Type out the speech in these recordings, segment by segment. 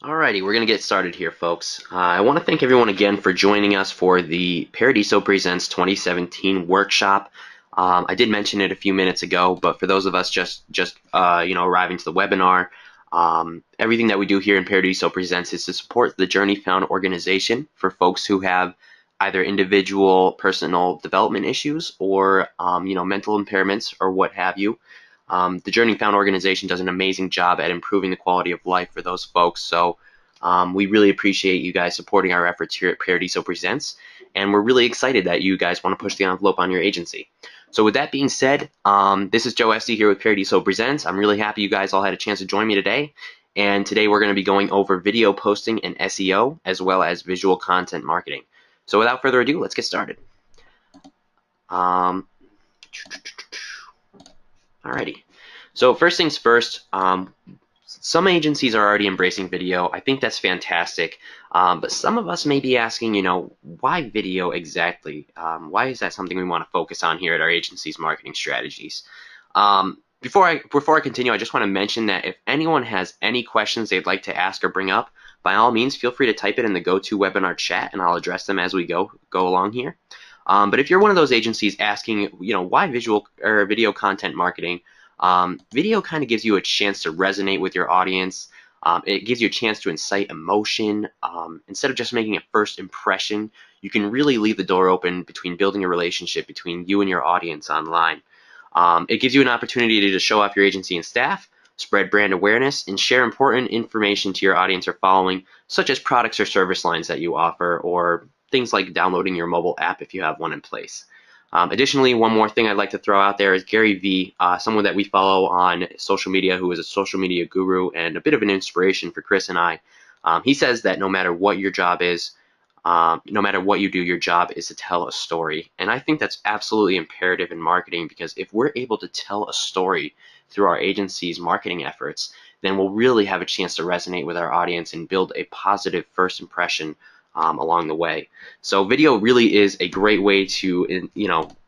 Alrighty, we're going to get started here, folks. I want to thank everyone again for joining us for the Paradiso Presents 2017 workshop. I did mention it a few minutes ago, but for those of us just arriving to the webinar, everything that we do here in Paradiso Presents is to support the Journey Found organization for folks who have either individual personal development issues or mental impairments or what have you. The Journey Found organization does an amazing job at improving the quality of life for those folks. So we really appreciate you guys supporting our efforts here at Paradiso Presents, and we're really excited that you guys want to push the envelope on your agency. So with that being said, this is Joe Estey here with Paradiso Presents. I'm really happy you guys all had a chance to join me today. And today we're going to be going over video posting and SEO, as well as visual content marketing. So without further ado, let's get started. Alrighty. So first things first, some agencies are already embracing video. I think that's fantastic. But some of us may be asking, why video exactly? Why is that something we want to focus on here at our agency's marketing strategies? Before I continue, I just want to mention that if anyone has any questions they'd like to ask or bring up, by all means, feel free to type it in the GoToWebinar chat, and I'll address them as we go along here. But if you're one of those agencies asking, why visual or video content marketing? Video kind of gives you a chance to resonate with your audience. It gives you a chance to incite emotion. Instead of just making a first impression, you can really leave the door open between building a relationship between you and your audience online. It gives you an opportunity to show off your agency and staff, spread brand awareness, and share important information to your audience or following, such as products or service lines that you offer, or things like downloading your mobile app if you have one in place. Additionally, one more thing I'd like to throw out there is Gary Vee, someone that we follow on social media who is a social media guru and a bit of an inspiration for Chris and I. He says that no matter what your job is, no matter what you do, your job is to tell a story. And I think that's absolutely imperative in marketing, because if we're able to tell a story through our agency's marketing efforts, then we'll really have a chance to resonate with our audience and build a positive first impression along the way. So video really is a great way to,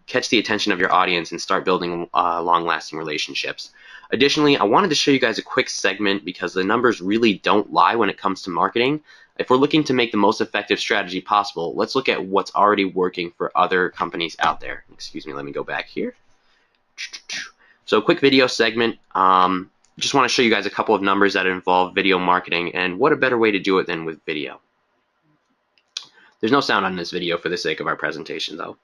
catch the attention of your audience and start building long-lasting relationships. Additionally, I wanted to show you guys a quick segment because the numbers really don't lie when it comes to marketing. If we're looking to make the most effective strategy possible, let's look at what's already working for other companies out there. Excuse me, let me go back here. So a quick video segment. Just want to show you guys a couple of numbers that involve video marketing, and what a better way to do it than with video. There's no sound on this video for the sake of our presentation, though.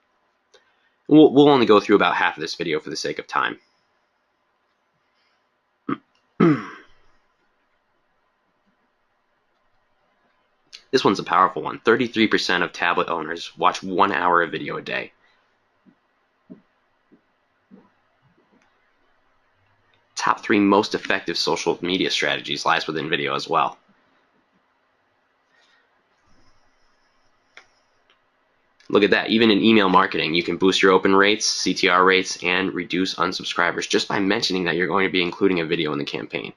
We'll only go through about half of this video for the sake of time. This one's a powerful one. 33% of tablet owners watch 1 hour of video a day. Top 3 most effective social media strategies lies within video as well. Look at that. Even in email marketing, you can boost your open rates, CTR rates, and reduce unsubscribers just by mentioning that you're going to be including a video in the campaign.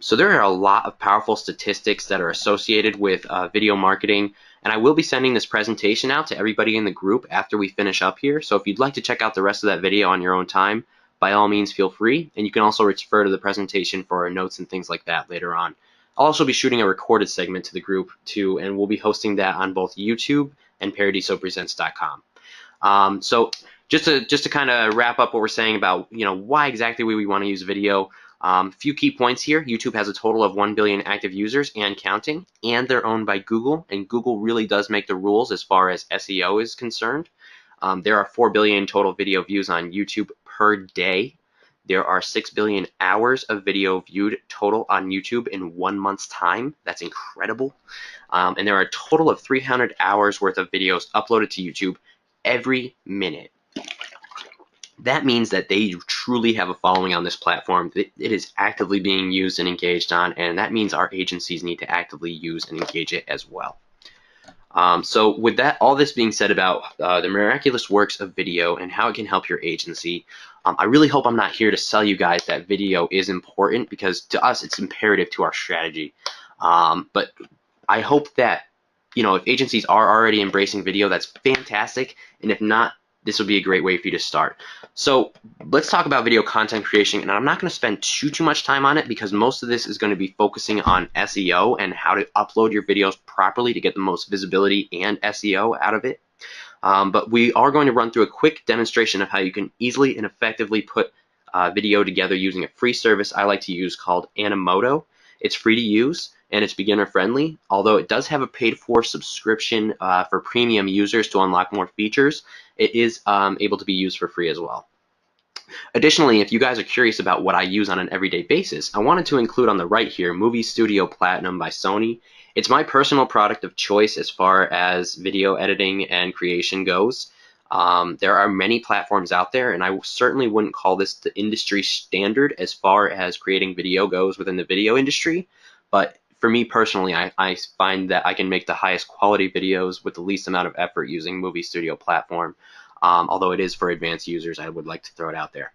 So there are a lot of powerful statistics that are associated with video marketing, and I will be sending this presentation out to everybody in the group after we finish up here. So if you'd like to check out the rest of that video on your own time, by all means feel free, and you can also refer to the presentation for our notes and things like that later on. I'll also be shooting a recorded segment to the group too, and we'll be hosting that on both YouTube and paradisopresents.com. So just to kind of wrap up what we're saying about why exactly we want to use video. Few key points here. YouTube has a total of 1 billion active users and counting, and they're owned by Google, and Google really does make the rules as far as SEO is concerned. There are 4 billion total video views on YouTube per day. There are 6 billion hours of video viewed total on YouTube in 1 month's time. That's incredible. And there are a total of 300 hours worth of videos uploaded to YouTube every minute. That means that they truly have a following on this platform. It is actively being used and engaged on, and that means our agencies need to actively use and engage it as well. So with that, all this being said about the miraculous works of video and how it can help your agency, I really hope I'm not here to sell you guys that video is important, because to us it's imperative to our strategy. But I hope that if agencies are already embracing video, that's fantastic, and if not, this would be a great way for you to start. So let's talk about video content creation, and I'm not going to spend too much time on it because most of this is going to be focusing on SEO and how to upload your videos properly to get the most visibility and SEO out of it. But we are going to run through a quick demonstration of how you can easily and effectively put video together using a free service I like to use called Animoto. It's free to use and it's beginner friendly, although it does have a paid for subscription for premium users to unlock more features. It is able to be used for free as well. Additionally, if you guys are curious about what I use on an everyday basis, I wanted to include on the right here Movie Studio Platinum by Sony. It's my personal product of choice as far as video editing and creation goes. There are many platforms out there, and I certainly wouldn't call this the industry standard as far as creating video goes within the video industry. But for me personally, I find that I can make the highest quality videos with the least amount of effort using Movie Studio Platform. Although it is for advanced users, I would like to throw it out there.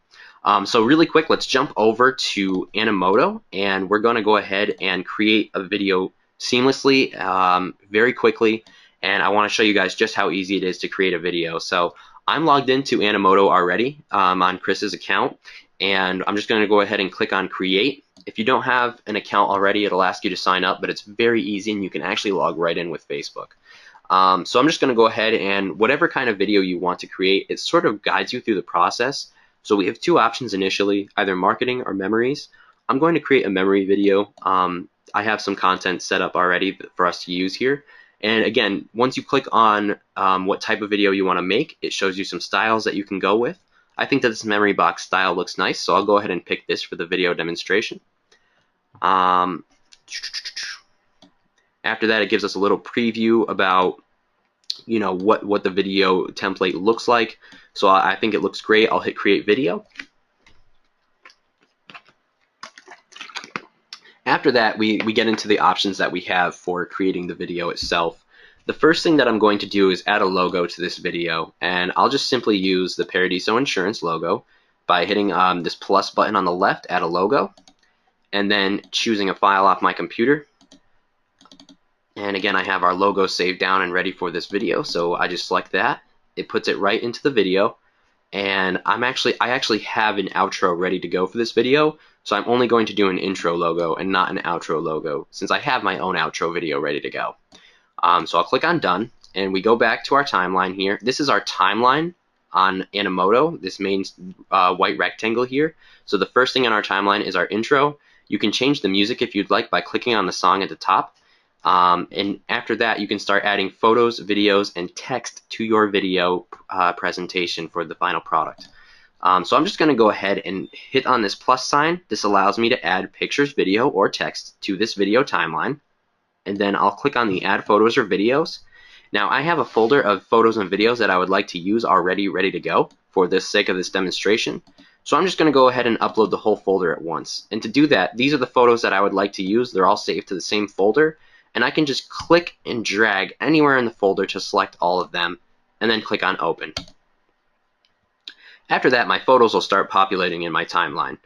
So really quick, let's jump over to Animoto, and we're going to go ahead and create a video seamlessly, very quickly, and I want to show you guys just how easy it is to create a video. So I'm logged into Animoto already on Chris's account, and I'm just going to go ahead and click on Create. If you don't have an account already, it'll ask you to sign up, but it's very easy, and you can actually log right in with Facebook. So I'm just going to go ahead and whatever kind of video you want to create, it sort of guides you through the process. So we have two options initially, either marketing or memories. I'm going to create a memory video. I have some content set up already for us to use here. And again, once you click on what type of video you want to make, it shows you some styles that you can go with. I think that this memory box style looks nice, so I'll go ahead and pick this for the video demonstration. After that, it gives us a little preview about, you know, what the video template looks like. So I think it looks great. I'll hit create video. After that, we get into the options that we have for creating the video itself. The first thing that I'm going to do is add a logo to this video, and I'll just simply use the Paradiso Insurance logo by hitting this plus button on the left, add a logo, and then choosing a file off my computer. And again, I have our logo saved down and ready for this video, so I just select that. It puts it right into the video, and I actually have an outro ready to go for this video, so I'm only going to do an intro logo and not an outro logo, since I have my own outro video ready to go. So I'll click on Done, and we go back to our timeline here. This is our timeline on Animoto, this main white rectangle here. So the first thing on our timeline is our intro. You can change the music if you'd like by clicking on the song at the top. And after that, you can start adding photos, videos, and text to your video presentation for the final product. So I'm just going to go ahead and hit on this plus sign. This allows me to add pictures, video, or text to this video timeline. And then I'll click on the add photos or videos. Now I have a folder of photos and videos that I would like to use already ready to go for the sake of this demonstration. So I'm just going to go ahead and upload the whole folder at once. And to do that, these are the photos that I would like to use. They're all saved to the same folder. And I can just click and drag anywhere in the folder to select all of them, and then click on Open. After that, my photos will start populating in my timeline.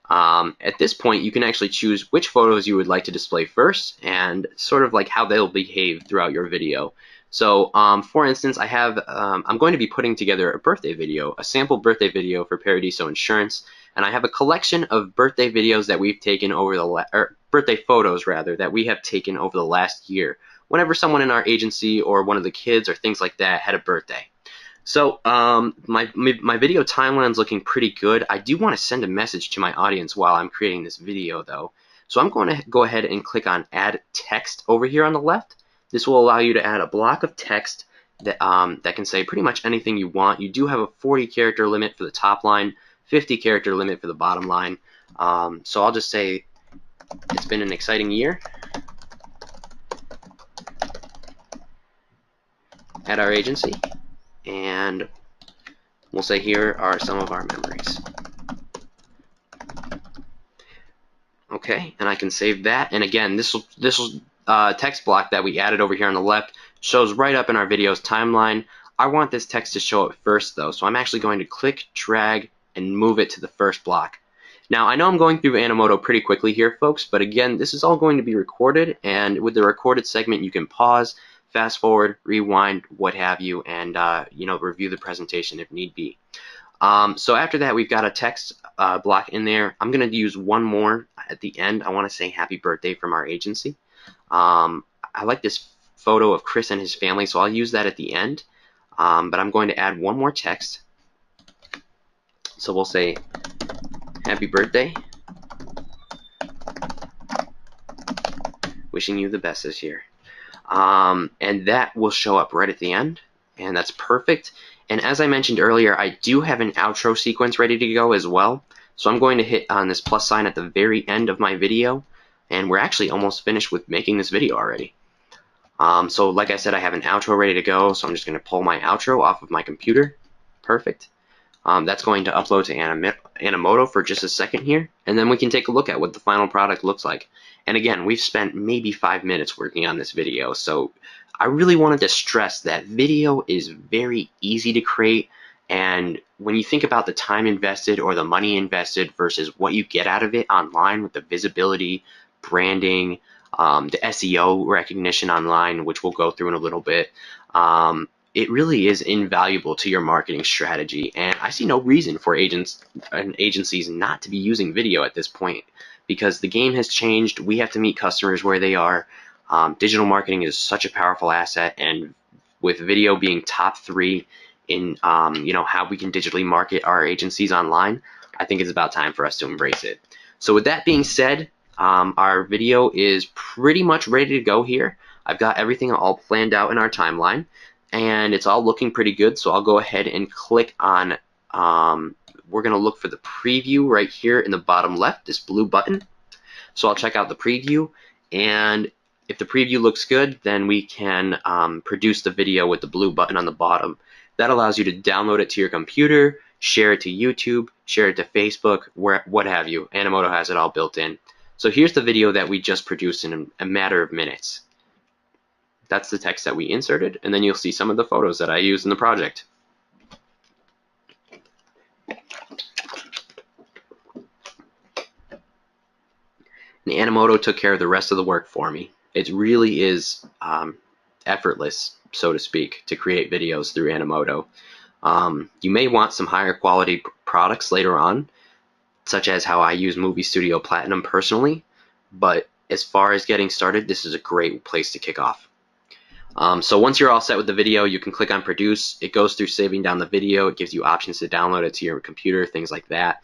At this point, you can actually choose which photos you would like to display first, and sort of like how they'll behave throughout your video. So, for instance, I'm going to be putting together a birthday video, a sample birthday video for Paradiso Insurance, and I have a collection of birthday videos that we've taken over birthday photos rather, that we have taken over the last year, whenever someone in our agency or one of the kids or things like that had a birthday. So my video timeline's looking pretty good. I do want to send a message to my audience while I'm creating this video though. So I'm going to go ahead and click on add text over here on the left. This will allow you to add a block of text that, that can say pretty much anything you want. You do have a 40 character limit for the top line, 50 character limit for the bottom line. So I'll just say it's been an exciting year at our agency, and we'll say here are some of our memories. Okay, and I can save that, and again, this text block that we added over here on the left shows right up in our video's timeline. I want this text to show up first though, so I'm actually going to click, drag, and move it to the first block. Now, I know I'm going through Animoto pretty quickly here, folks, but again, this is all going to be recorded, and with the recorded segment, you can pause, fast forward, rewind, what have you, and review the presentation if need be. So after that, we've got a text block in there. I'm going to use one more at the end. I want to say happy birthday from our agency. I like this photo of Chris and his family, so I'll use that at the end. But I'm going to add one more text. So we'll say happy birthday. Wishing you the best this year. And that will show up right at the end, and that's perfect. And as I mentioned earlier, I do have an outro sequence ready to go as well. So I'm going to hit on this plus sign at the very end of my video, and we're actually almost finished with making this video already. So like I said, I have an outro ready to go, so I'm just going to pull my outro off of my computer. Perfect. That's going to upload to Animoto for just a second here, and then we can take a look at what the final product looks like. And again, we've spent maybe 5 minutes working on this video, so I really wanted to stress that video is very easy to create, and when you think about the time invested or the money invested versus what you get out of it online with the visibility, branding, the SEO recognition online, which we'll go through in a little bit, it really is invaluable to your marketing strategy, and I see no reason for agents and agencies not to be using video at this point, because the game has changed. We have to meet customers where they are. Digital marketing is such a powerful asset, and with video being top 3 in how we can digitally market our agencies online, I think it's about time for us to embrace it. So with that being said, our video is pretty much ready to go here. I've got everything all planned out in our timeline, and it's all looking pretty good, so I'll go ahead and click on, we're going to look for the preview right here in the bottom left, this blue button. So I'll check out the preview, and if the preview looks good, then we can produce the video with the blue button on the bottom. That allows you to download it to your computer, share it to YouTube, share it to Facebook, what have you. Animoto has it all built in. So here's the video that we just produced in a matter of minutes. That's the text that we inserted, and then you'll see some of the photos that I used in the project. And Animoto took care of the rest of the work for me. It really is effortless, so to speak, to create videos through Animoto. You may want some higher quality products later on, such as how I use Movie Studio Platinum personally, but as far as getting started, this is a great place to kick off. So once you're all set with the video, you can click on produce. It goes through saving down the video. It gives you options to download it to your computer, things like that.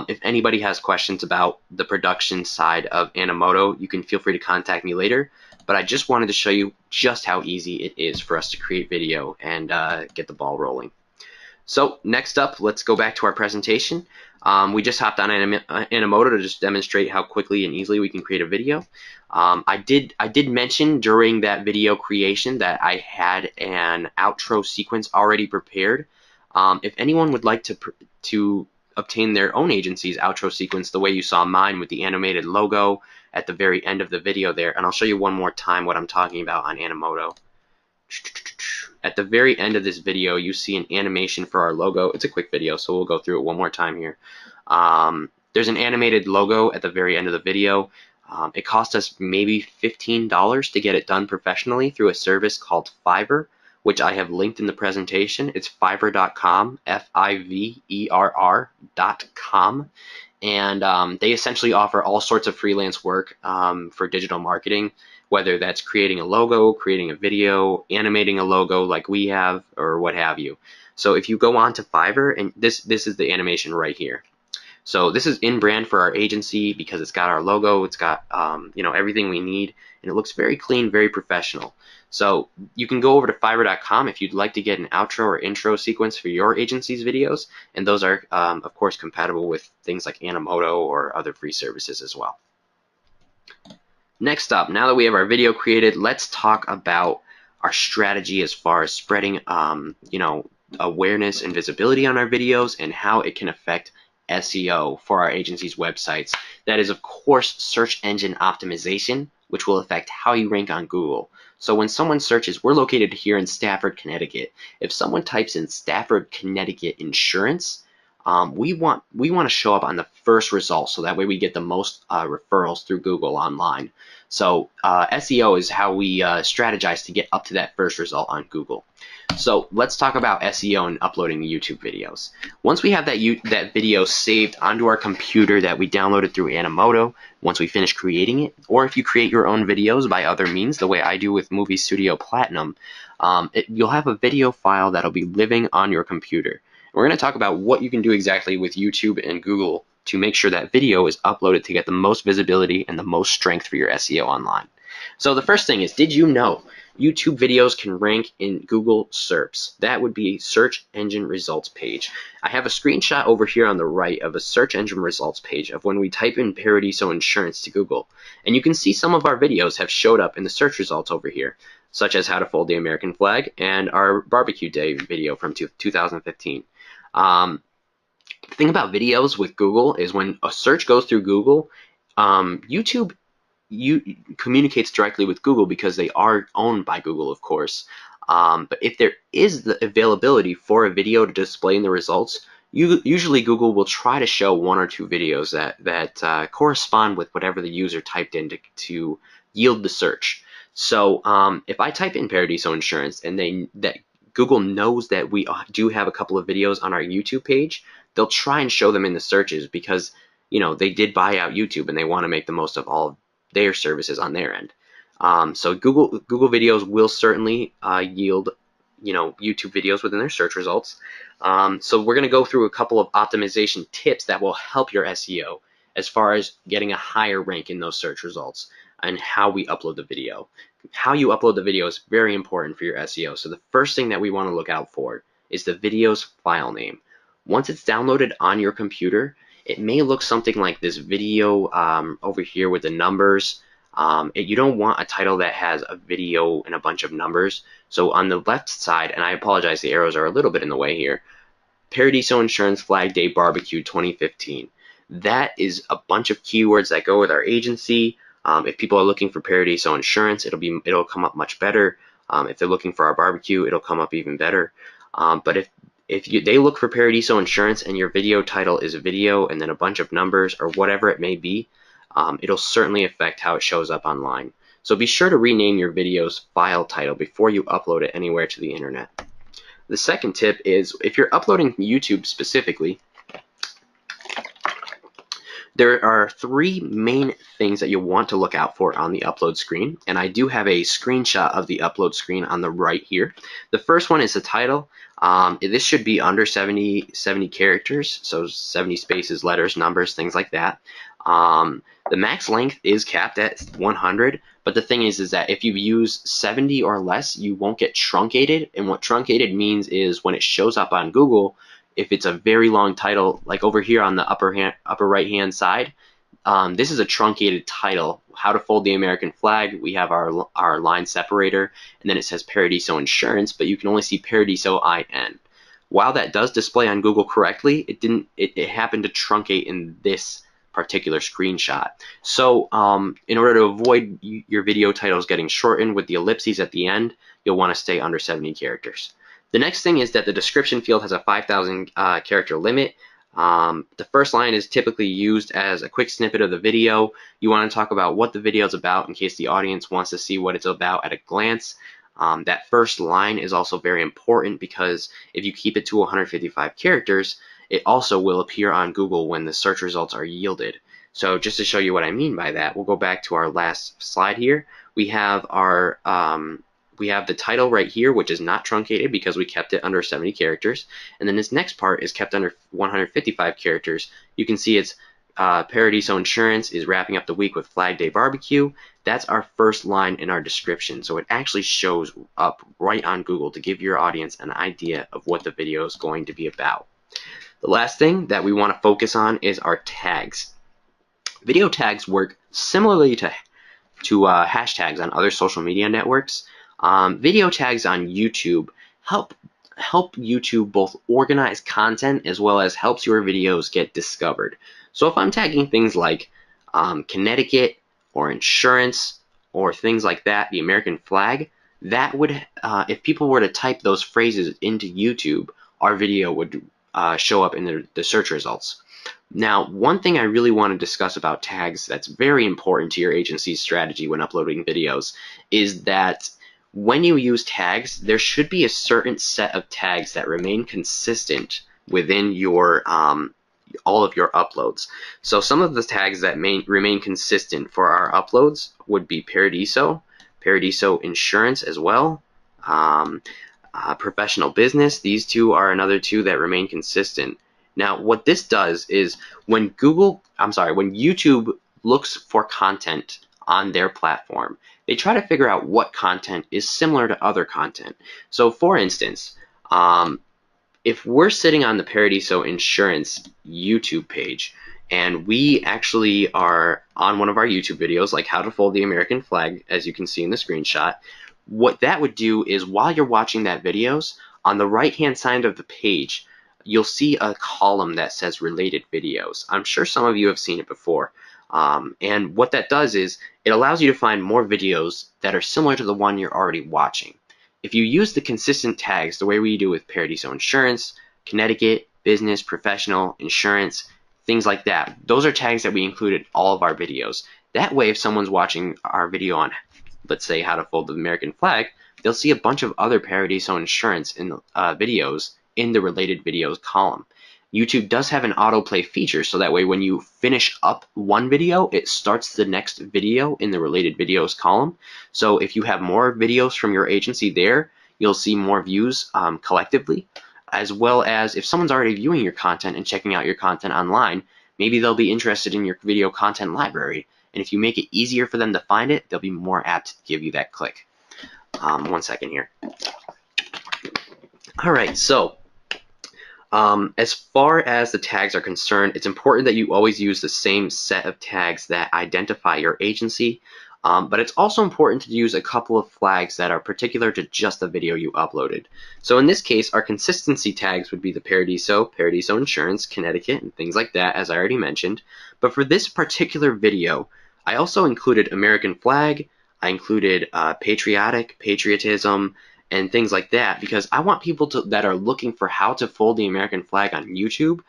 If anybody has questions about the production side of Animoto, you can feel free to contact me later. But I just wanted to show you just how easy it is for us to create video and get the ball rolling. So next up, let's go back to our presentation. We just hopped on Animoto to just demonstrate how quickly and easily we can create a video. I did mention during that video creation that I had an outro sequence already prepared. If anyone would like to obtain their own agency's outro sequence the way you saw mine with the animated logo at the very end of the video there, and I'll show you one more time what I'm talking about on Animoto. At the very end of this video, you see an animation for our logo. It's a quick video, so we'll go through it one more time here. There's an animated logo at the very end of the video. It cost us maybe $15 to get it done professionally through a service called Fiverr, which I have linked in the presentation. It's fiverr.com, Fiverr.com. And they essentially offer all sorts of freelance work for digital marketing, whether that's creating a logo, creating a video, animating a logo like we have, or what have you. So if you go on to Fiverr, and this is the animation right here. So this is in brand for our agency because it's got our logo, it's got everything we need, and it looks very clean, very professional. So you can go over to Fiverr.com if you'd like to get an outro or intro sequence for your agency's videos, and those are of course compatible with things like Animoto or other free services as well. Next up, now that we have our video created, let's talk about our strategy as far as spreading awareness and visibility on our videos and how it can affect SEO for our agency's websites. That is, of course, search engine optimization, which will affect how you rank on Google. So when someone searches, we're located here in Stafford, Connecticut. If someone types in Stafford, Connecticut insurance, we want to show up on the first result, so that way we get the most referrals through Google online. So SEO is how we strategize to get up to that first result on Google. So let's talk about SEO and uploading YouTube videos. Once we have that video saved onto our computer that we downloaded through Animoto, once we finish creating it, or if you create your own videos by other means, the way I do with Movie Studio Platinum, you'll have a video file that'll be living on your computer. We're going to talk about what you can do exactly with YouTube and Google to make sure that video is uploaded to get the most visibility and the most strength for your SEO online. So the first thing is, did you know YouTube videos can rank in Google SERPs? That would be search engine results page. I have a screenshot over here on the right of a search engine results page of when we type in Paradiso Insurance to Google. And you can see some of our videos have showed up in the search results over here, such as how to fold the American flag and our barbecue day video from 2015. The thing about videos with Google is when a search goes through Google, YouTube communicates directly with Google because they are owned by Google, of course. But if there is the availability for a video to display in the results, usually Google will try to show one or two videos that correspond with whatever the user typed in to yield the search. So if I type in Paradiso Insurance and that Google knows that we do have a couple of videos on our YouTube page, they'll try and show them in the searches because, you know, they did buy out YouTube and they want to make the most of all of their services on their end. So Google videos will certainly yield, you know, YouTube videos within their search results. So we're going to go through a couple of optimization tips that will help your SEO as far as getting a higher rank in those search results and how we upload the video. How you upload the video is very important for your SEO. So the first thing that we want to look out for is the video's file name. Once it's downloaded on your computer, it may look something like this video over here with the numbers. You don't want a title that has a video and a bunch of numbers. So on the left side, and I apologize, the arrows are a little bit in the way here, Paradiso Insurance Flag Day Barbecue 2015. That is a bunch of keywords that go with our agency. If people are looking for Paradiso Insurance, it'll come up much better. If they're looking for our barbecue, it'll come up even better. But if they look for Paradiso Insurance and your video title is a video and then a bunch of numbers or whatever it may be, it'll certainly affect how it shows up online. So be sure to rename your video's file title before you upload it anywhere to the internet. The second tip is, if you're uploading YouTube specifically, there are three main things that you'll want to look out for on the upload screen, and I do have a screenshot of the upload screen on the right here. The first one is the title. This should be under 70 characters, so 70 spaces, letters, numbers, things like that. The max length is capped at 100, but the thing is that if you use 70 or less, you won't get truncated, and what truncated means is when it shows up on Google, if it's a very long title, like over here on the upper right hand side, this is a truncated title. How to fold the American flag. We have our line separator, and then it says Paradiso Insurance, but you can only see Paradiso IN. While that does display on Google correctly, it happened to truncate in this particular screenshot. So in order to avoid your video titles getting shortened with the ellipses at the end, you'll want to stay under 70 characters. The next thing is that the description field has a 5,000 character limit. The first line is typically used as a quick snippet of the video. You want to talk about what the video is about in case the audience wants to see what it's about at a glance. That first line is also very important because if you keep it to 155 characters, it also will appear on Google when the search results are yielded. So just to show you what I mean by that, we'll go back to our last slide here. We have the title right here, which is not truncated because we kept it under 70 characters. And then this next part is kept under 155 characters. You can see it's Paradiso Insurance is wrapping up the week with Flag Day Barbecue. That's our first line in our description. So it actually shows up right on Google to give your audience an idea of what the video is going to be about. The last thing that we want to focus on is our tags. Video tags work similarly to hashtags on other social media networks. Video tags on YouTube help YouTube both organize content as well as helps your videos get discovered. So if I'm tagging things like Connecticut or insurance or things like that, the American flag, that would if people were to type those phrases into YouTube, our video would show up in the search results. Now, one thing I really want to discuss about tags that's very important to your agency's strategy when uploading videos is that when you use tags, there should be a certain set of tags that remain consistent within your all of your uploads. So some of the tags that remain consistent for our uploads would be Paradiso, Paradiso Insurance as well, Professional Business. These two are another two that remain consistent. Now, what this does is when YouTube looks for content on their platform, they try to figure out what content is similar to other content. So, for instance, if we're sitting on the Paradiso Insurance YouTube page and we actually are on one of our YouTube videos, like how to fold the American flag, as you can see in the screenshot, what that would do is while you're watching that videos, on the right-hand side of the page, you'll see a column that says related videos. I'm sure some of you have seen it before. And what that does is it allows you to find more videos that are similar to the one you're already watching. If you use the consistent tags the way we do with Paradiso Insurance, Connecticut, Business, Professional, Insurance, things like that, those are tags that we include in all of our videos. That way, if someone's watching our video on, let's say, how to fold the American flag, they'll see a bunch of other Paradiso Insurance videos in the related videos column. YouTube does have an autoplay feature, so that way when you finish up one video, it starts the next video in the related videos column. So if you have more videos from your agency there, you'll see more views collectively, as well as if someone's already viewing your content and checking out your content online, maybe they'll be interested in your video content library. And if you make it easier for them to find it, they'll be more apt to give you that click. 1 second here. All right, so as far as the tags are concerned, it's important that you always use the same set of tags that identify your agency, but it's also important to use a couple of flags that are particular to just the video you uploaded. So in this case, our consistency tags would be the Paradiso, Paradiso Insurance, Connecticut, and things like that, as I already mentioned. But for this particular video, I also included American flag, I included patriotic, patriotism, and things like that, because I want people that are looking for how to fold the American flag on YouTube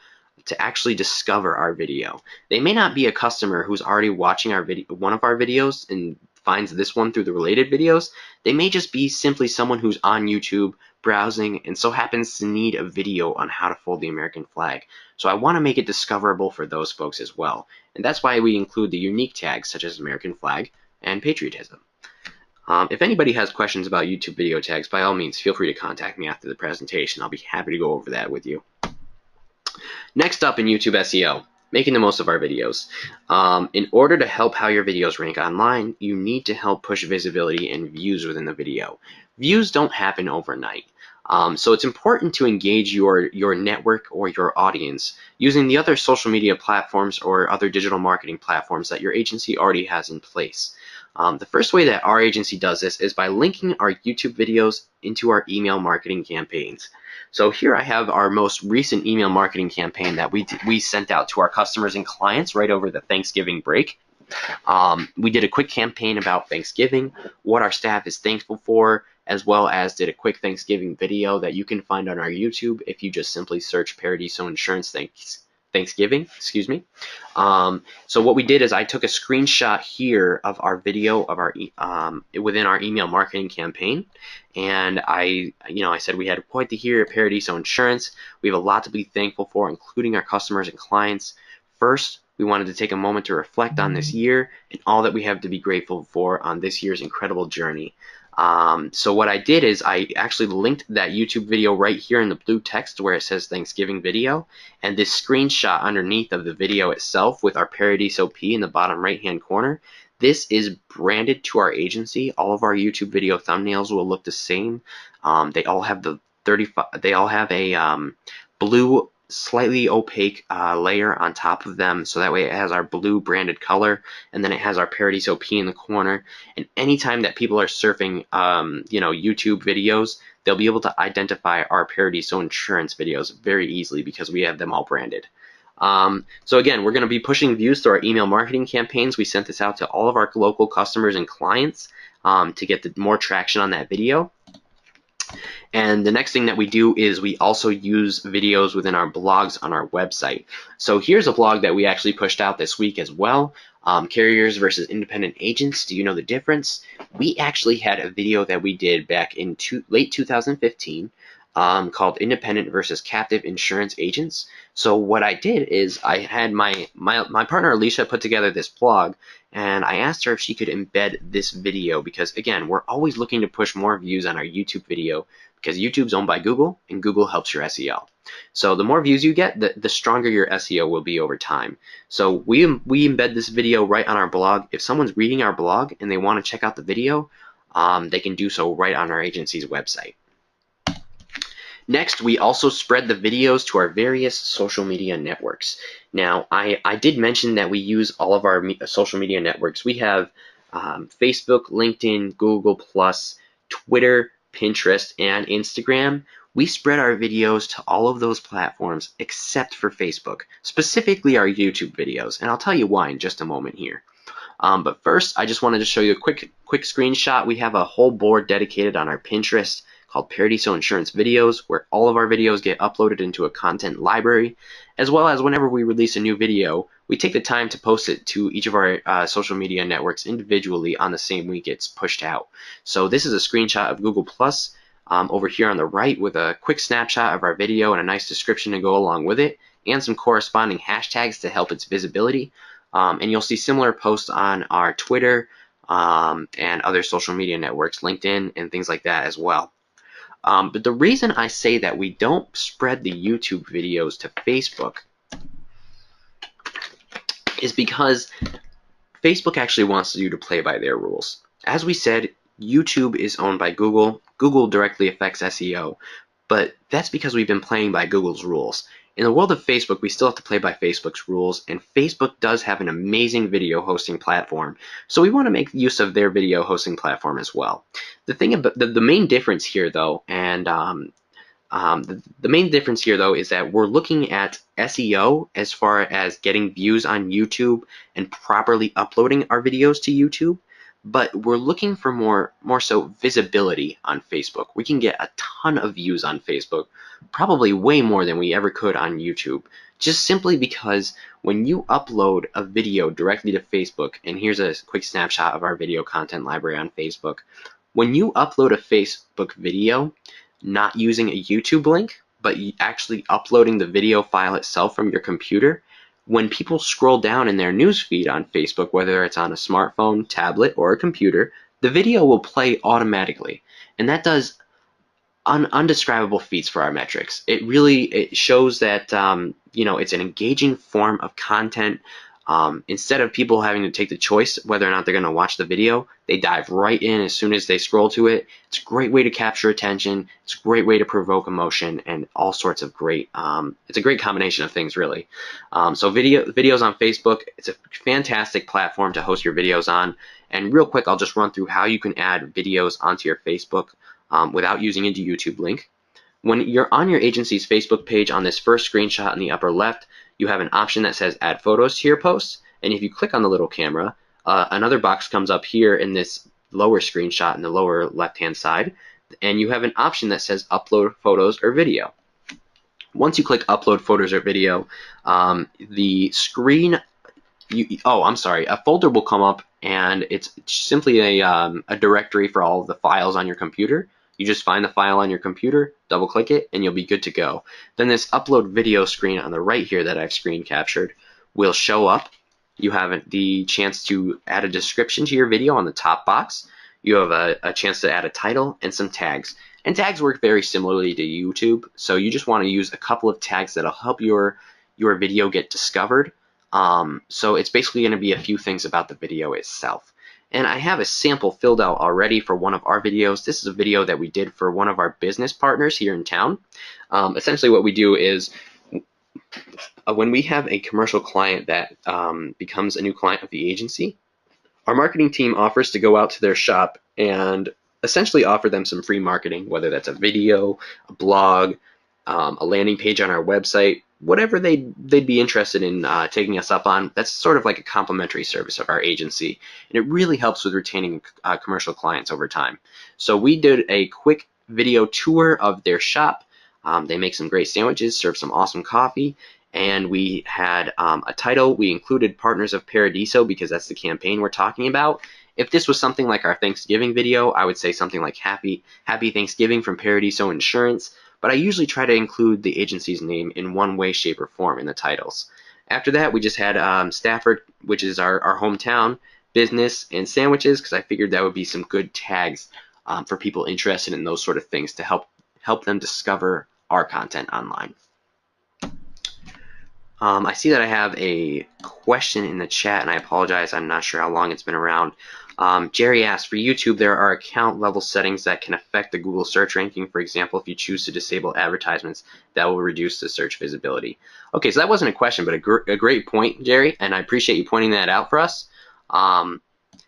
to actually discover our video. They may not be a customer who's already watching one of our videos and finds this one through the related videos. They may just be simply someone who's on YouTube browsing and so happens to need a video on how to fold the American flag. So I want to make it discoverable for those folks as well. And that's why we include the unique tags such as American flag and patriotism. If anybody has questions about YouTube video tags, by all means, feel free to contact me after the presentation. I'll be happy to go over that with you. Next up in YouTube SEO, making the most of our videos. In order to help how your videos rank online, you need to help push visibility and views within the video. Views don't happen overnight. So it's important to engage your network or your audience using the other social media platforms or other digital marketing platforms that your agency already has in place. The first way that our agency does this is by linking our YouTube videos into our email marketing campaigns. So here I have our most recent email marketing campaign that we sent out to our customers and clients right over the Thanksgiving break. We did a quick campaign about Thanksgiving, what our staff is thankful for, as well as did a quick Thanksgiving video that you can find on our YouTube if you just simply search Paradiso Insurance Thanksgiving, excuse me. So what we did is I took a screenshot here of our video of our within our email marketing campaign, and I said we had quite the year at Paradiso Insurance. We have a lot to be thankful for, including our customers and clients. First, we wanted to take a moment to reflect on this year and all that we have to be grateful for on this year's incredible journey. So what I did is I actually linked that YouTube video right here in the blue text where it says Thanksgiving video, and this screenshot underneath of the video itself with our Paradiso P in the bottom right hand corner. This is branded to our agency. All of our YouTube video thumbnails will look the same. They all have a blue slightly opaque layer on top of them, so that way it has our blue branded color, and then it has our Paradiso P in the corner. And anytime that people are surfing YouTube videos, they'll be able to identify our Paradiso Insurance videos very easily because we have them all branded. So again, we're going to be pushing views through our email marketing campaigns. We sent this out to all of our local customers and clients to get more traction on that video. And the next thing that we do is we also use videos within our blogs on our website. So here's a blog that we actually pushed out this week as well. Carriers versus independent agents. Do you know the difference? We actually had a video that we did back in late 2015 called Independent versus Captive Insurance Agents. So what I did is I had my partner Alicia put together this blog, and I asked her if she could embed this video because, again, we're always looking to push more views on our YouTube video because YouTube's owned by Google, and Google helps your SEO. So the more views you get, the stronger your SEO will be over time. So we embed this video right on our blog. If someone's reading our blog and they want to check out the video, they can do so right on our agency's website. Next, we also spread the videos to our various social media networks. Now, I did mention that we use all of our social media networks. We have Facebook, LinkedIn, Google+, Twitter, Pinterest, and Instagram. We spread our videos to all of those platforms except for Facebook, specifically our YouTube videos, and I'll tell you why in just a moment here. But first, I just wanted to show you a quick screenshot. We have a whole board dedicated on our Pinterest called Paradiso Insurance Videos, where all of our videos get uploaded into a content library, as well as whenever we release a new video, we take the time to post it to each of our social media networks individually on the same week it's pushed out. So this is a screenshot of Google Plus over here on the right with a quick snapshot of our video and a nice description to go along with it, and some corresponding hashtags to help its visibility. And you'll see similar posts on our Twitter and other social media networks, LinkedIn, and things like that as well. But the reason I say that we don't spread the YouTube videos to Facebook is because Facebook actually wants you to play by their rules. As we said, YouTube is owned by Google. Google directly affects SEO, but that's because we've been playing by Google's rules. In the world of Facebook, we still have to play by Facebook's rules, and Facebook does have an amazing video hosting platform, so we want to make use of their video hosting platform as well. The thing about the main difference here, though, and the main difference here, though, is that we're looking at SEO as far as getting views on YouTube and properly uploading our videos to YouTube, but we're looking for more so visibility on Facebook. We can get a ton of views on Facebook, probably way more than we ever could on YouTube, just simply because when you upload a video directly to Facebook, and here's a quick snapshot of our video content library on Facebook, when you upload a Facebook video, not using a YouTube link, but actually uploading the video file itself from your computer, when people scroll down in their newsfeed on Facebook, whether it's on a smartphone, tablet, or a computer, the video will play automatically. And that does undescribable feats for our metrics. It shows that it's an engaging form of content. Instead of people having to take the choice whether or not they're going to watch the video, they dive right in as soon as they scroll to it. It's a great way to capture attention. It's a great way to provoke emotion and all sorts of great. It's a great combination of things, really. So videos on Facebook, it's a fantastic platform to host your videos on. And real quick, I'll just run through how you can add videos onto your Facebook without using a YouTube link. When you're on your agency's Facebook page, on this first screenshot in the upper left, you have an option that says add photos to your posts, and if you click on the little camera, another box comes up here in this lower screenshot in the lower left hand side, and you have an option that says upload photos or video. Once you click upload photos or video, the screen, a folder will come up, and it's simply a directory for all of the files on your computer. You just find the file on your computer, double click it, and you'll be good to go. Then this upload video screen on the right here that I've screen captured will show up. You have the chance to add a description to your video on the top box. You have a chance to add a title and some tags. And tags work very similarly to YouTube, so you just want to use a couple of tags that'll help your video get discovered. So it's basically going to be a few things about the video itself. And I have a sample filled out already for one of our videos. This is a video that we did for one of our business partners here in town. Essentially what we do is when we have a commercial client that becomes a new client of the agency, our marketing team offers to go out to their shop and essentially offer them some free marketing, whether that's a video, a blog, a landing page on our website, whatever they'd be interested in taking us up on. That's sort of like a complimentary service of our agency, and it really helps with retaining commercial clients over time. So we did a quick video tour of their shop. They make some great sandwiches, serve some awesome coffee, and we had a title. We included Partners of Paradiso because that's the campaign we're talking about. If this was something like our Thanksgiving video, I would say something like Happy Thanksgiving from Paradiso Insurance, but I usually try to include the agency's name in one way, shape, or form in the titles. After that, we just had Stafford, which is our hometown, business, and sandwiches, because I figured that would be some good tags for people interested in those sort of things to help them discover our content online. I see that I have a question in the chat, and I apologize, I'm not sure how long it's been around. Jerry asked, for YouTube, there are account level settings that can affect the Google search ranking. For example, if you choose to disable advertisements, that will reduce the search visibility. Okay, so that wasn't a question, but a great point, Jerry, and I appreciate you pointing that out for us.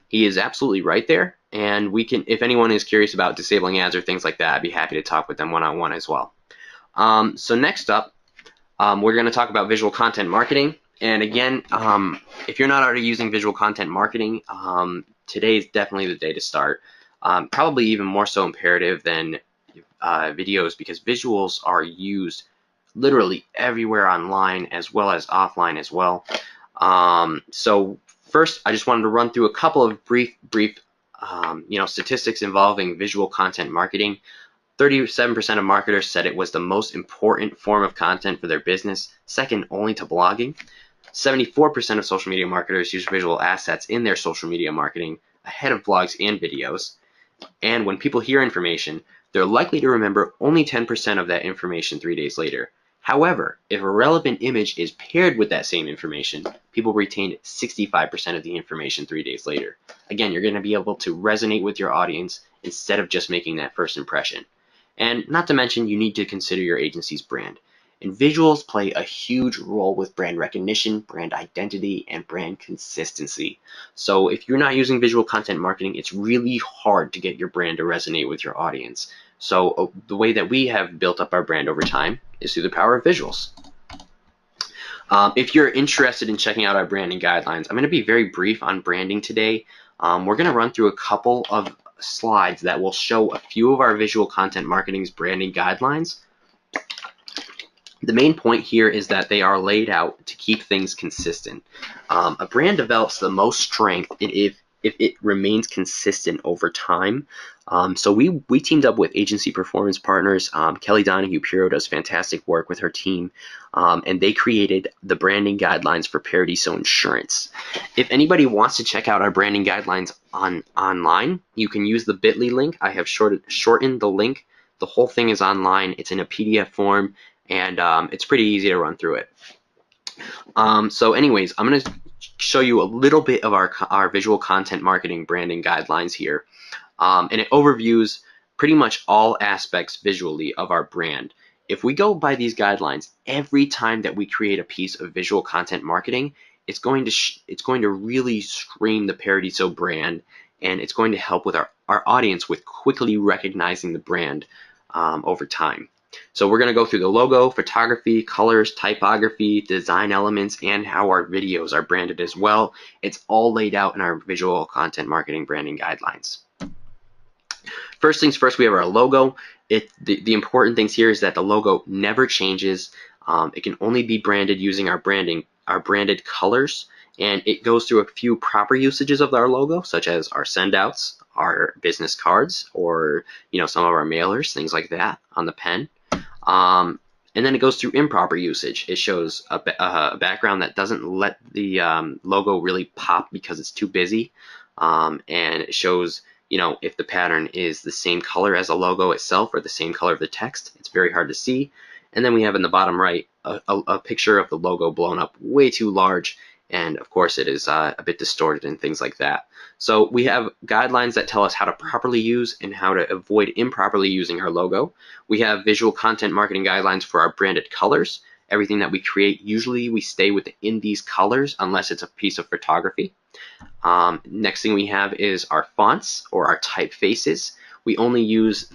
He is absolutely right there, and we can, if anyone is curious about disabling ads or things like that, I'd be happy to talk with them one-on-one as well. So next up, we're going to talk about visual content marketing. And again, if you're not already using visual content marketing, today is definitely the day to start. Probably even more so imperative than videos, because visuals are used literally everywhere online as well as offline as well. So first, I just wanted to run through a couple of brief statistics involving visual content marketing. 37% of marketers said it was the most important form of content for their business, second only to blogging. 74% of social media marketers use visual assets in their social media marketing, ahead of blogs and videos. And when people hear information, they're likely to remember only 10% of that information 3 days later. However, if a relevant image is paired with that same information, people retain 65% of the information 3 days later. Again, you're going to be able to resonate with your audience instead of just making that first impression. And not to mention, you need to consider your agency's brand. And visuals play a huge role with brand recognition, brand identity, and brand consistency. So if you're not using visual content marketing, it's really hard to get your brand to resonate with your audience. So the way that we have built up our brand over time is through the power of visuals. If you're interested in checking out our branding guidelines, I'm going to be very brief on branding today. We're going to run through a couple of slides that will show a few of our visual content marketing's branding guidelines. The main point here is that they are laid out to keep things consistent. A brand develops the most strength if it remains consistent over time. So we teamed up with agency performance partners. Kelly Donahue-Piro does fantastic work with her team, and they created the branding guidelines for Paradiso Insurance. If anybody wants to check out our branding guidelines online, you can use the bit.ly link. I have shortened the link. The whole thing is online. It's in a PDF form, and it's pretty easy to run through it. So anyways, I'm going to show you a little bit of our visual content marketing branding guidelines here. And it overviews pretty much all aspects visually of our brand. If we go by these guidelines, every time that we create a piece of visual content marketing, it's going to really scream the Paradiso brand, and it's going to help with our audience with quickly recognizing the brand over time. So we're going to go through the logo, photography, colors, typography, design elements, and how our videos are branded as well. It's all laid out in our visual content marketing branding guidelines. First things first, we have our logo. The important things here is that the logo never changes. It can only be branded using our branded colors, and it goes through a few proper usages of our logo, such as our sendouts, our business cards, or some of our mailers, things like that on the pen. And then it goes through improper usage. It shows a background that doesn't let the logo really pop because it's too busy, and it shows if the pattern is the same color as the logo itself or the same color of the text. It's very hard to see. And then we have in the bottom right a picture of the logo blown up way too large, and of course it is a bit distorted and things like that. So we have guidelines that tell us how to properly use and how to avoid improperly using our logo. We have visual content marketing guidelines for our branded colors. Everything that we create, usually we stay within these colors unless it's a piece of photography. Next thing we have is our fonts or our typefaces. We only use,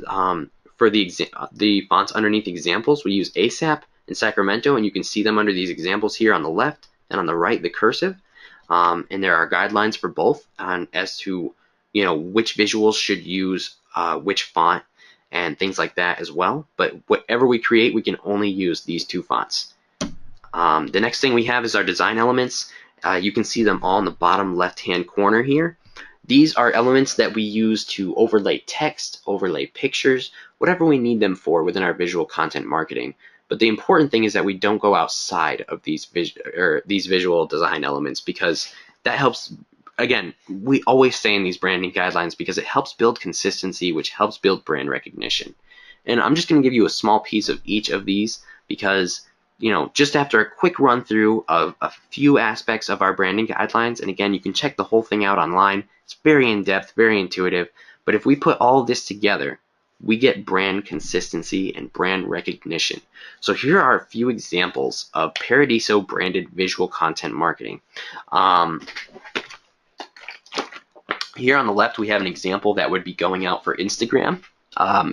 for the fonts underneath examples, we use ASAP and Sacramento, and you can see them under these examples here on the left, and on the right, the cursive. And there are guidelines for both as to which visuals should use which font. and things like that as well. But whatever we create, we can only use these two fonts. The next thing we have is our design elements. You can see them all in the bottom left-hand corner here. These are elements that we use to overlay text, overlay pictures, whatever we need them for within our visual content marketing. But the important thing is that we don't go outside of these visual design elements, because that helps. Again, we always say in these branding guidelines, because it helps build consistency, which helps build brand recognition. And I'm just going to give you a small piece of each of these, because just after a quick run through of a few aspects of our branding guidelines, and again, you can check the whole thing out online. It's very in-depth, very intuitive, but if we put all of this together, we get brand consistency and brand recognition. So here are a few examples of Paradiso branded visual content marketing. Here on the left, we have an example that would be going out for Instagram.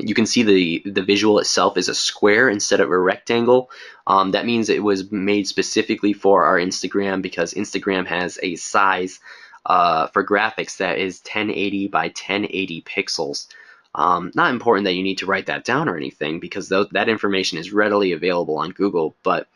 You can see the visual itself is a square instead of a rectangle. That means it was made specifically for our Instagram, because Instagram has a size for graphics that is 1080 by 1080 pixels. Not important that you need to write that down or anything, because that information is readily available on Google. But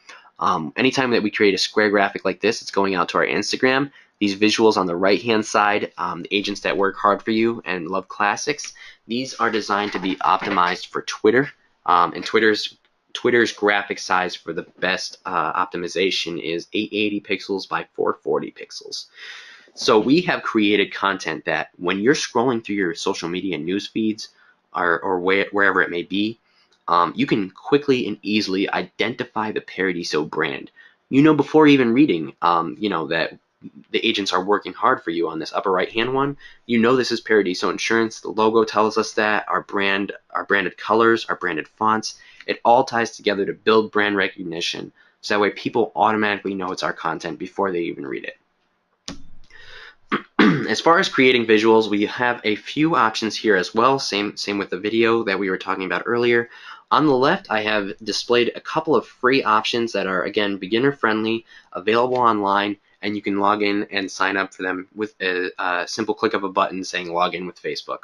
anytime that we create a square graphic like this, it's going out to our Instagram. These visuals on the right-hand side, the agents that work hard for you and love classics, these are designed to be optimized for Twitter. And Twitter's graphic size for the best optimization is 880 pixels by 440 pixels. So we have created content that when you're scrolling through your social media news feeds or wherever it may be, you can quickly and easily identify the Paradiso brand. Before even reading, that the agents are working hard for you on this upper right-hand one. This is Paradiso Insurance. The logo tells us that. Our branded colors, our branded fonts, it all ties together to build brand recognition. So that way people automatically know it's our content before they even read it. As far as creating visuals, we have a few options here as well. Same with the video that we were talking about earlier. On the left, I have displayed a couple of free options that are, again, beginner friendly, available online, and you can log in and sign up for them with a simple click of a button saying log in with Facebook.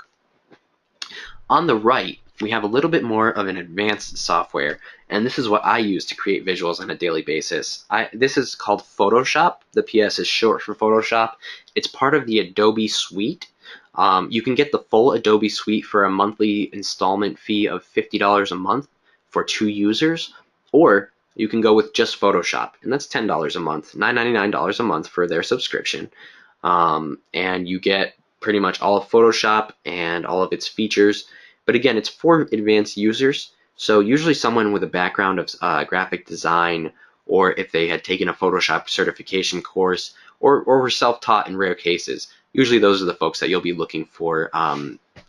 On the right, we have a little bit more of an advanced software, and this is what I use to create visuals on a daily basis. This is called Photoshop. The PS is short for Photoshop. It's part of the Adobe suite. You can get the full Adobe suite for a monthly installment fee of $50 a month for 2 users, or you can go with just Photoshop, and that's $10 a month, $9.99 a month for their subscription. And you get pretty much all of Photoshop and all of its features. But again, it's for advanced users. So usually someone with a background of graphic design, or if they had taken a Photoshop certification course, or were self-taught in rare cases. Usually those are the folks that you'll be looking for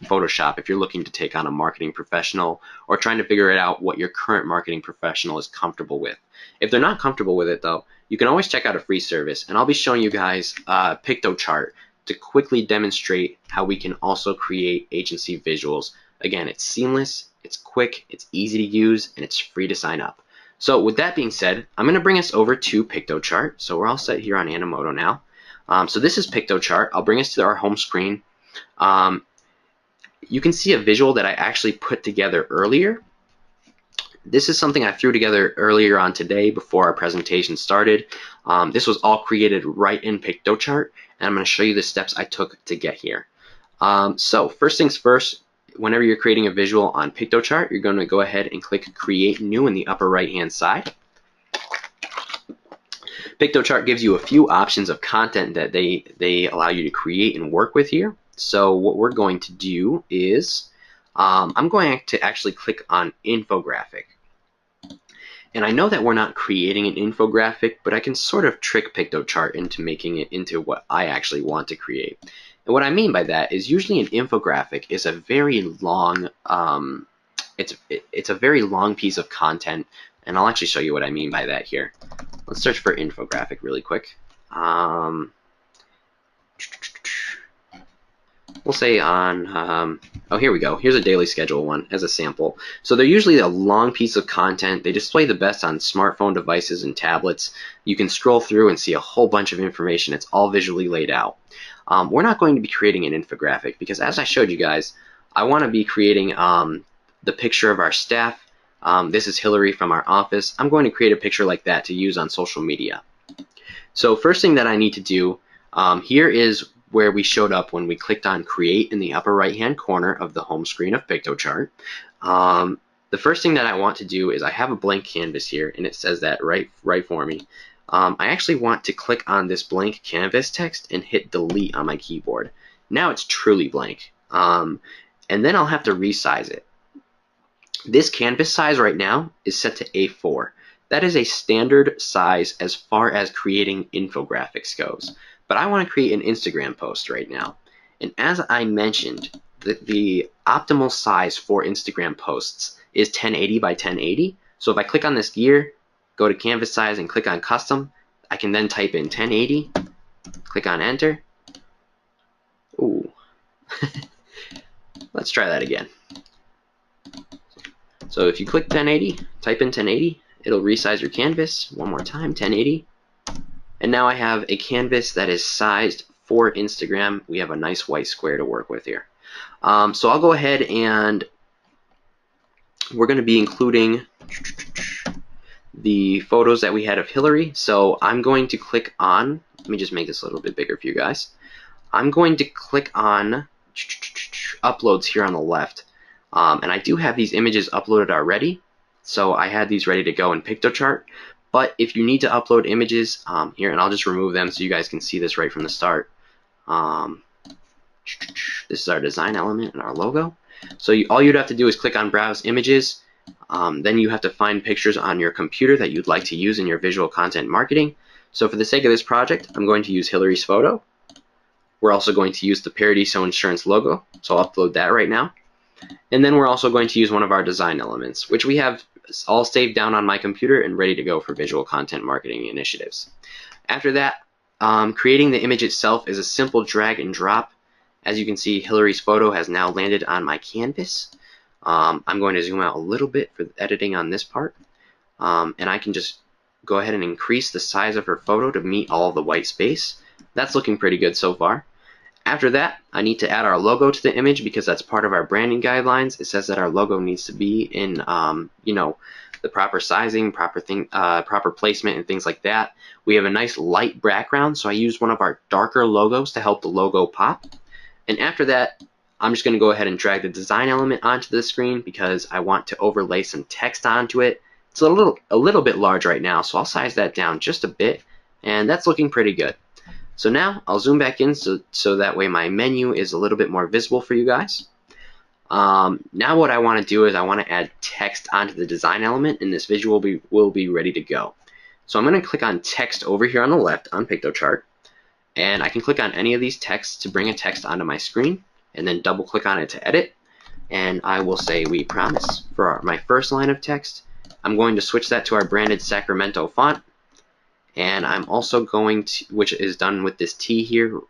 Photoshop if you're looking to take on a marketing professional or trying to figure it out what your current marketing professional is comfortable with. If they're not comfortable with it though, you can always check out a free service, and I'll be showing you guys PictoChart to quickly demonstrate how we can also create agency visuals. Again, it's seamless, it's quick, it's easy to use, and it's free to sign up. So with that being said, I'm going to bring us over to PictoChart. So we're all set here on Animoto now. So this is PictoChart. I'll bring us to our home screen. You can see a visual that I actually put together earlier. This is something I threw together earlier on today before our presentation started. This was all created right in PictoChart, and I'm going to show you the steps I took to get here. So first things first, whenever you're creating a visual on PictoChart, you're going to go ahead and click Create New in the upper right-hand side. PictoChart gives you a few options of content that they allow you to create and work with here. So what we're going to do is I'm going to actually click on Infographic. And I know that we're not creating an infographic, but I can sort of trick PictoChart into making it into what I actually want to create. And what I mean by that is usually an infographic is a very long, it's a very long piece of content, and I'll actually show you what I mean by that here. Let's search for infographic really quick. We'll say on, oh, here we go. Here's a daily schedule one as a sample. So they're usually a long piece of content. They display the best on smartphone devices and tablets. You can scroll through and see a whole bunch of information. It's all visually laid out. We're not going to be creating an infographic because, as I showed you guys, I want to be creating the picture of our staff. This is Hillary from our office. I'm going to create a picture like that to use on social media. So first thing that I need to do, here is where we showed up when we clicked on Create in the upper right hand corner of the home screen of PictoChart. The first thing that I want to do is I have a blank canvas here, and it says that right for me. I actually want to click on this blank canvas text and hit delete on my keyboard. Now it's truly blank. And then I'll have to resize it. This canvas size right now is set to A4. That is a standard size as far as creating infographics goes. But I want to create an Instagram post right now. And as I mentioned, the optimal size for Instagram posts is 1080 by 1080. So if I click on this gear, go to canvas size and click on custom, I can then type in 1080, click on enter. Ooh. Let's try that again. So if you click 1080, type in 1080, it'll resize your canvas. One more time, 1080. And now I have a canvas that is sized for Instagram. We have a nice white square to work with here. So I'll go ahead and we're going to be including the photos that we had of Hillary. So I'm going to click on, let me just make this a little bit bigger for you guys. I'm going to click on uploads here on the left. And I do have these images uploaded already. So I had these ready to go in PictoChart. But if you need to upload images here, and I'll just remove them so you guys can see this right from the start. This is our design element and our logo. So all you'd have to do is click on Browse Images. Then you have to find pictures on your computer that you'd like to use in your visual content marketing. So for the sake of this project, I'm going to use Hillary's photo. We're also going to use the Paradiso Insurance logo. So I'll upload that right now. And then we're also going to use one of our design elements, which we have all saved down on my computer and ready to go for visual content marketing initiatives. After that, creating the image itself is a simple drag and drop. As you can see, Hillary's photo has now landed on my canvas. I'm going to zoom out a little bit for editing on this part. And I can just go ahead and increase the size of her photo to meet all of the white space. That's looking pretty good so far. After that, I need to add our logo to the image because that's part of our branding guidelines. It says that our logo needs to be in, the proper sizing, proper placement, and things like that. We have a nice light background, so I used one of our darker logos to help the logo pop. And after that, I'm just going to go ahead and drag the design element onto the screen because I want to overlay some text onto it. It's a little bit large right now, so I'll size that down just a bit, and that's looking pretty good. So now I'll zoom back in so that way my menu is a little bit more visible for you guys. Now what I want to do is I want to add text onto the design element, and this visual will be ready to go. So I'm going to click on text over here on the left on PictoChart, and I can click on any of these texts to bring a text onto my screen, and then double click on it to edit. And I will say "We promise" for my first line of text. I'm going to switch that to our branded Sacramento font. And I'm also going to, which is done with this T here,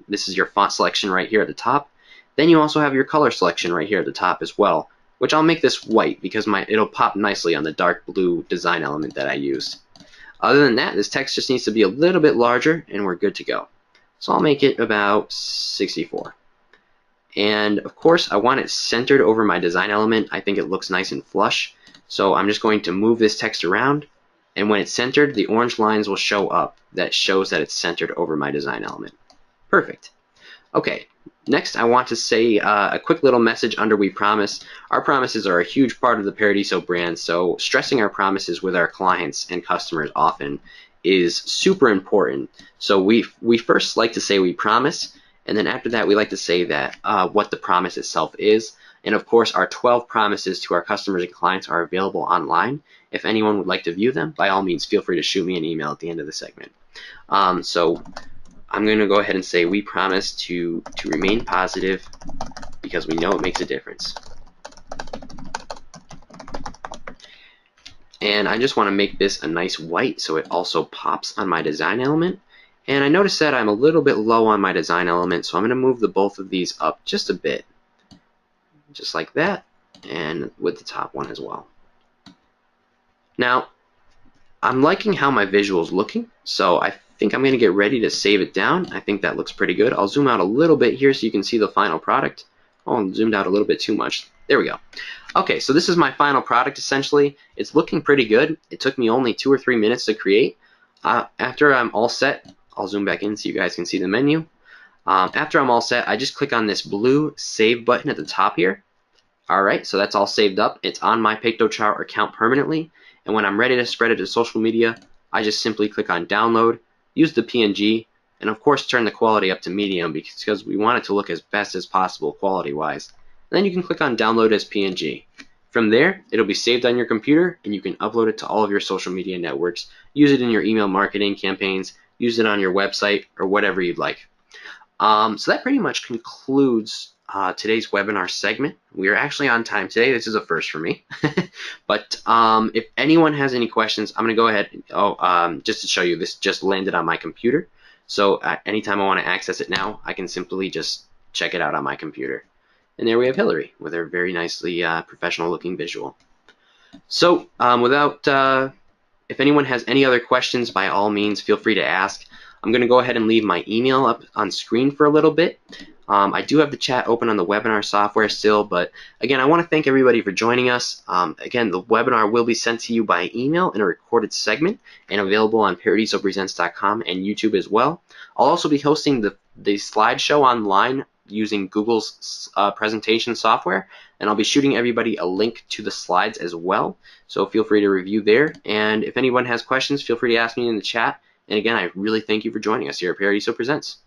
this is your font selection right here at the top. Then you also have your color selection right here at the top as well, which I'll make this white because it'll pop nicely on the dark blue design element that I used. Other than that, this text just needs to be a little bit larger and we're good to go. So I'll make it about 64. And of course, I want it centered over my design element. I think it looks nice and flush. So I'm just going to move this text around. And when it's centered, the orange lines will show up. That shows that it's centered over my design element. Perfect. Okay, next I want to say a quick little message under "We promise." Our promises are a huge part of the Paradiso brand, so stressing our promises with our clients and customers often is super important. So we first like to say "we promise," and then after that we like to say that what the promise itself is. And of course, our 12 promises to our customers and clients are available online. If anyone would like to view them, by all means, feel free to shoot me an email at the end of the segment. So I'm going to go ahead and say "We promise to remain positive because we know it makes a difference." And I just want to make this a nice white so it also pops on my design element. And I noticed that I'm a little bit low on my design element, so I'm going to move both of these up just a bit. Just like that, and with the top one as well. Now, I'm liking how my visual is looking, so I think I'm going to get ready to save it down. I think that looks pretty good. I'll zoom out a little bit here so you can see the final product. Oh, I zoomed out a little bit too much. There we go. Okay, so this is my final product essentially. It's looking pretty good. It took me only 2 or 3 minutes to create. After I'm all set, I'll zoom back in so you guys can see the menu. After I'm all set, I just click on this blue save button at the top here. Alright, so that's all saved up. It's on my PictoChart account permanently, and when I'm ready to spread it to social media, I just simply click on download, use the PNG, and of course turn the quality up to medium because we want it to look as best as possible quality-wise. Then you can click on download as PNG. From there, it'll be saved on your computer, and you can upload it to all of your social media networks, use it in your email marketing campaigns, use it on your website, or whatever you'd like. So that pretty much concludes today's webinar segment. We are actually on time today. This is a first for me. But if anyone has any questions, I'm going to go ahead. Just to show you, this just landed on my computer. So anytime I want to access it now, I can simply just check it out on my computer. And there we have Hillary with her very nicely professional looking visual. So if anyone has any other questions, by all means, feel free to ask. I'm going to go ahead and leave my email up on screen for a little bit. I do have the chat open on the webinar software still, but again, I want to thank everybody for joining us. Again, the webinar will be sent to you by email in a recorded segment and available on paradisopresents.com and YouTube as well. I'll also be hosting the slideshow online using Google's presentation software, and I'll be shooting everybody a link to the slides as well. So feel free to review there. And if anyone has questions, feel free to ask me in the chat. And again, I really thank you for joining us here at Paradiso Presents.